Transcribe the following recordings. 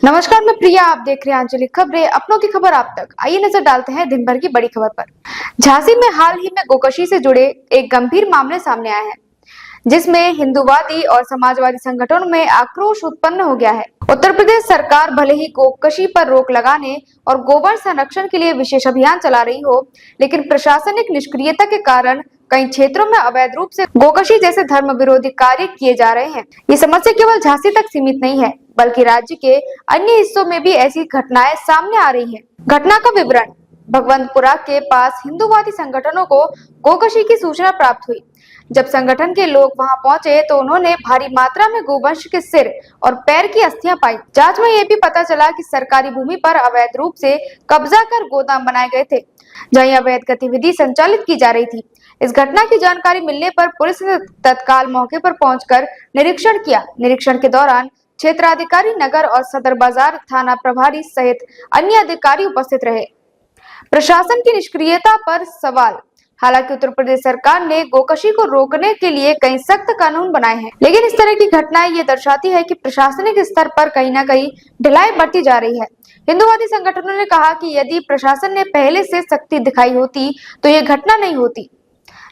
नमस्कार, मैं प्रिया। आप देख रहे हैं आंचलिक खबरें, अपनों की खबर आप तक। आइए नजर डालते हैं दिन भर की बड़ी खबर पर। झांसी में हाल ही में गोकशी से जुड़े एक गंभीर मामले सामने आए हैं, जिसमें हिंदूवादी और समाजवादी संगठनों में आक्रोश उत्पन्न हो गया है। उत्तर प्रदेश सरकार भले ही गोकशी पर रोक लगाने और गोवंश संरक्षण के लिए विशेष अभियान चला रही हो, लेकिन प्रशासनिक निष्क्रियता के कारण कई क्षेत्रों में अवैध रूप से गोकशी जैसे धर्म विरोधी कार्य किए जा रहे हैं। ये समस्या केवल झांसी तक सीमित नहीं है, बल्कि राज्य के अन्य हिस्सों में भी ऐसी घटनाएं सामने आ रही हैं। घटना का विवरण। भगवंतपुरा के पास हिंदूवादी संगठनों को गोकशी की सूचना प्राप्त हुई। जब संगठन के लोग वहां पहुंचे तो उन्होंने भारी मात्रा में गोवंश के सिर और पैर की अस्थियां पाई। जांच में ये भी पता चला कि सरकारी भूमि पर अवैध रूप से कब्जा कर गोदाम बनाए गए थे, जहां अवैध गतिविधि संचालित की जा रही थी। इस घटना की जानकारी मिलने पर पुलिस ने तत्काल मौके पर पहुंचकर निरीक्षण किया। निरीक्षण के दौरान क्षेत्राधिकारी नगर और सदर बाजार थाना प्रभारी सहित अन्य अधिकारी उपस्थित रहे। प्रशासन की निष्क्रियता पर सवाल। हालांकि उत्तर प्रदेश सरकार ने गोकशी को रोकने के लिए कई सख्त कानून बनाए हैं, लेकिन इस तरह की घटनाएं ये दर्शाती है कि प्रशासनिक स्तर पर कहीं न कहीं ढिलाई बढ़ती जा रही है। हिंदूवादी संगठनों ने कहा कि यदि प्रशासन ने पहले से सख्ती दिखाई होती तो ये घटना नहीं होती।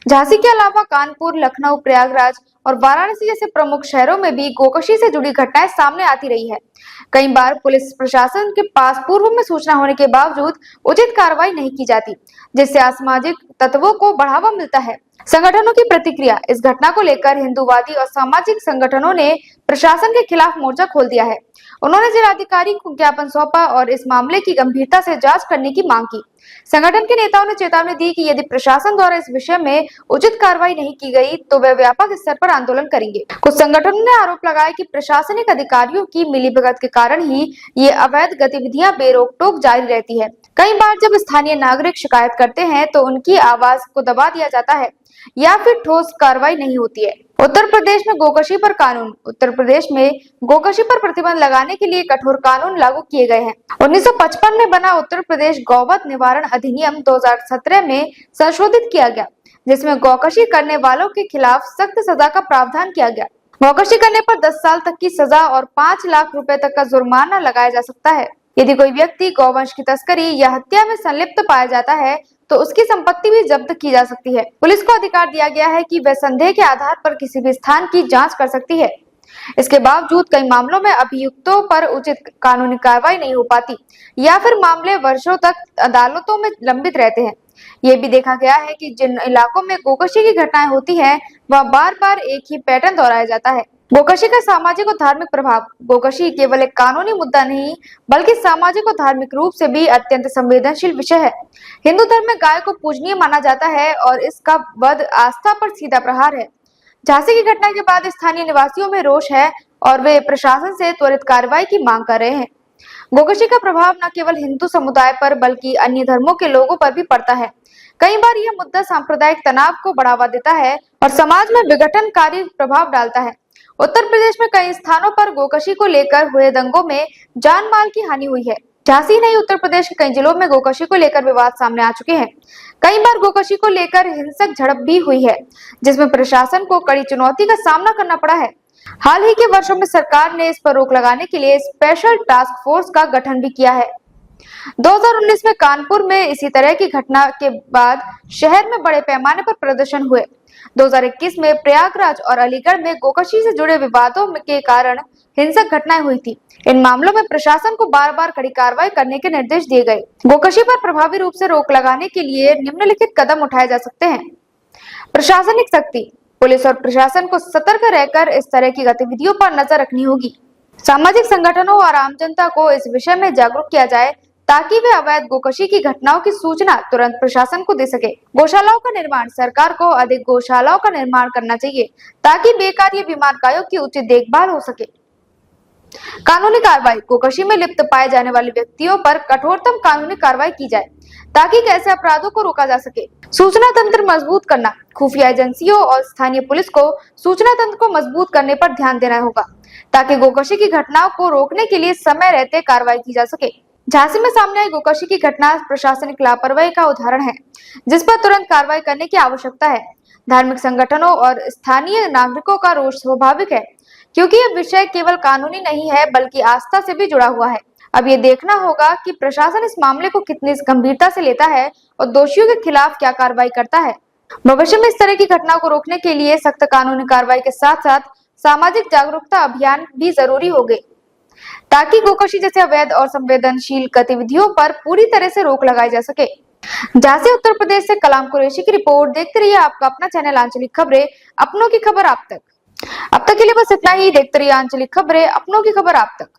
झांसी के अलावा कानपुर, लखनऊ, प्रयागराज और वाराणसी जैसे प्रमुख शहरों में भी गोकशी से जुड़ी घटनाएं सामने आती रही है। कई बार पुलिस प्रशासन के पास पूर्व में सूचना होने के बावजूद उचित कार्रवाई नहीं की जाती, जिससे असामाजिक तत्वों को बढ़ावा मिलता है। संगठनों की प्रतिक्रिया। इस घटना को लेकर हिंदूवादी और सामाजिक संगठनों ने प्रशासन के खिलाफ मोर्चा खोल दिया है। उन्होंने जिलाधिकारी को ज्ञापन सौंपा और इस मामले की गंभीरता से जांच करने की मांग की। संगठन के नेताओं ने चेतावनी दी कि यदि प्रशासन द्वारा इस विषय में उचित कार्रवाई नहीं की गई तो वे व्यापक स्तर पर आंदोलन करेंगे। कुछ संगठनों ने आरोप लगाया कि प्रशासनिक अधिकारियों की मिलीभगत के कारण ही ये अवैध गतिविधियां बेरोक टोक जारी रहती है। कई बार जब स्थानीय नागरिक शिकायत करते हैं तो उनकी आवाज को दबा दिया जाता है या फिर ठोस कार्रवाई नहीं होती है। उत्तर प्रदेश में गोकशी पर कानून। उत्तर प्रदेश में गोकशी पर प्रतिबंध लगाने के लिए कठोर कानून लागू किए गए हैं। 1955 में बना उत्तर प्रदेश गौवध निवारण अधिनियम 2017 में संशोधित किया गया, जिसमें गोकशी करने वालों के खिलाफ सख्त सजा का प्रावधान किया गया। गोकशी करने पर 10 साल तक की सजा और 5 लाख रुपए तक का जुर्माना लगाया जा सकता है। यदि कोई व्यक्ति गौवंश की तस्करी या हत्या में संलिप्त पाया जाता है तो उसकी संपत्ति भी जब्त की जा सकती है। पुलिस को अधिकार दिया गया है कि वह संदेह के आधार पर किसी भी स्थान की जांच कर सकती है। इसके बावजूद कई मामलों में अभियुक्तों पर उचित कानूनी कार्रवाई नहीं हो पाती या फिर मामले वर्षों तक अदालतों में लंबित रहते हैं। ये भी देखा गया है कि जिन इलाकों में गोकशी की घटनाएं होती हैं, वह बार बार एक ही पैटर्न दोहराया जाता है। गोकशी का सामाजिक और धार्मिक प्रभाव। गोकशी केवल एक कानूनी मुद्दा नहीं, बल्कि सामाजिक और धार्मिक रूप से भी अत्यंत संवेदनशील विषय है। हिंदू धर्म में गाय को पूजनीय माना जाता है और इसका वध आस्था पर सीधा प्रहार है। झांसी की घटना के बाद स्थानीय निवासियों में रोष है और वे प्रशासन से त्वरित कार्रवाई की मांग कर रहे हैं। गोकशी का प्रभाव न केवल हिंदू समुदाय पर बल्कि अन्य धर्मों के लोगों पर भी पड़ता है। कई बार यह मुद्दा सांप्रदायिक तनाव को बढ़ावा देता है और समाज में विघटनकारी प्रभाव डालता है। उत्तर प्रदेश में कई स्थानों पर गोकशी को लेकर हुए दंगों में जान माल की हानि हुई है। झांसी नहीं, उत्तर प्रदेश के कई जिलों में गोकशी को लेकर विवाद सामने आ चुके हैं। कई बार गोकशी को लेकर हिंसक झड़प भी हुई है, जिसमें प्रशासन को कड़ी चुनौती का सामना करना पड़ा है। हाल ही के वर्षों में सरकार ने इस पर रोक लगाने के लिए स्पेशल टास्क फोर्स का गठन भी किया है। 2019 में कानपुर में इसी तरह की घटना के बाद शहर में बड़े पैमाने पर प्रदर्शन हुए। 2021 में प्रयागराज और अलीगढ़ में गोकशी से जुड़े विवादों के कारण हिंसक घटनाएं हुई थी। इन मामलों में प्रशासन को बार बार कड़ी कार्रवाई करने के निर्देश दिए गए। गोकशी पर प्रभावी रूप से रोक लगाने के लिए निम्नलिखित कदम उठाए जा सकते हैं। प्रशासनिक सख्ती। पुलिस और प्रशासन को सतर्क रहकर इस तरह की गतिविधियों पर नजर रखनी होगी। सामाजिक संगठनों और आम जनता को इस विषय में जागरूक किया जाए ताकि वे अवैध गोकशी की घटनाओं की सूचना तुरंत प्रशासन को दे सके। गौशालाओं का निर्माण। सरकार को अधिक गौशालाओं का निर्माण करना चाहिए ताकि बेकार या बीमार गायों की उचित देखभाल हो सके। कानूनी कार्रवाई। गोकशी में लिप्त पाए जाने वाले व्यक्तियों पर कठोरतम कानूनी कार्रवाई की जाए ताकि ऐसे अपराधों को रोका जा सके। सूचना तंत्र मजबूत करना। खुफिया एजेंसियों और स्थानीय पुलिस को सूचना तंत्र को मजबूत करने पर ध्यान देना होगा ताकि गोकशी की घटनाओं को रोकने के लिए समय रहते कार्रवाई की जा सके। झांसी में सामने आई गोकशी की घटना प्रशासनिक लापरवाही का उदाहरण है, जिस पर तुरंत कार्रवाई करने की आवश्यकता है। धार्मिक संगठनों और स्थानीय नागरिकों का रोष स्वाभाविक है, क्योंकि यह विषय केवल कानूनी नहीं है बल्कि आस्था से भी जुड़ा हुआ है। अब ये देखना होगा कि प्रशासन इस मामले को कितनी गंभीरता से लेता है और दोषियों के खिलाफ क्या कार्रवाई करता है। भविष्य में इस तरह की घटना को रोकने के लिए सख्त कानूनी कार्रवाई के साथ साथ सामाजिक जागरूकता अभियान भी जरूरी होंगे, ताकि गोकशी जैसे अवैध और संवेदनशील गतिविधियों पर पूरी तरह से रोक लगाई जा सके। झांसी उत्तर प्रदेश से कलाम कुरैशी की रिपोर्ट। देखते रहिए आपका अपना चैनल आंचलिक खबरें, अपनों की खबर आप तक। अब तक के लिए बस इतना ही। देखते रहिए आंचलिक खबरें, अपनों की खबर आप तक।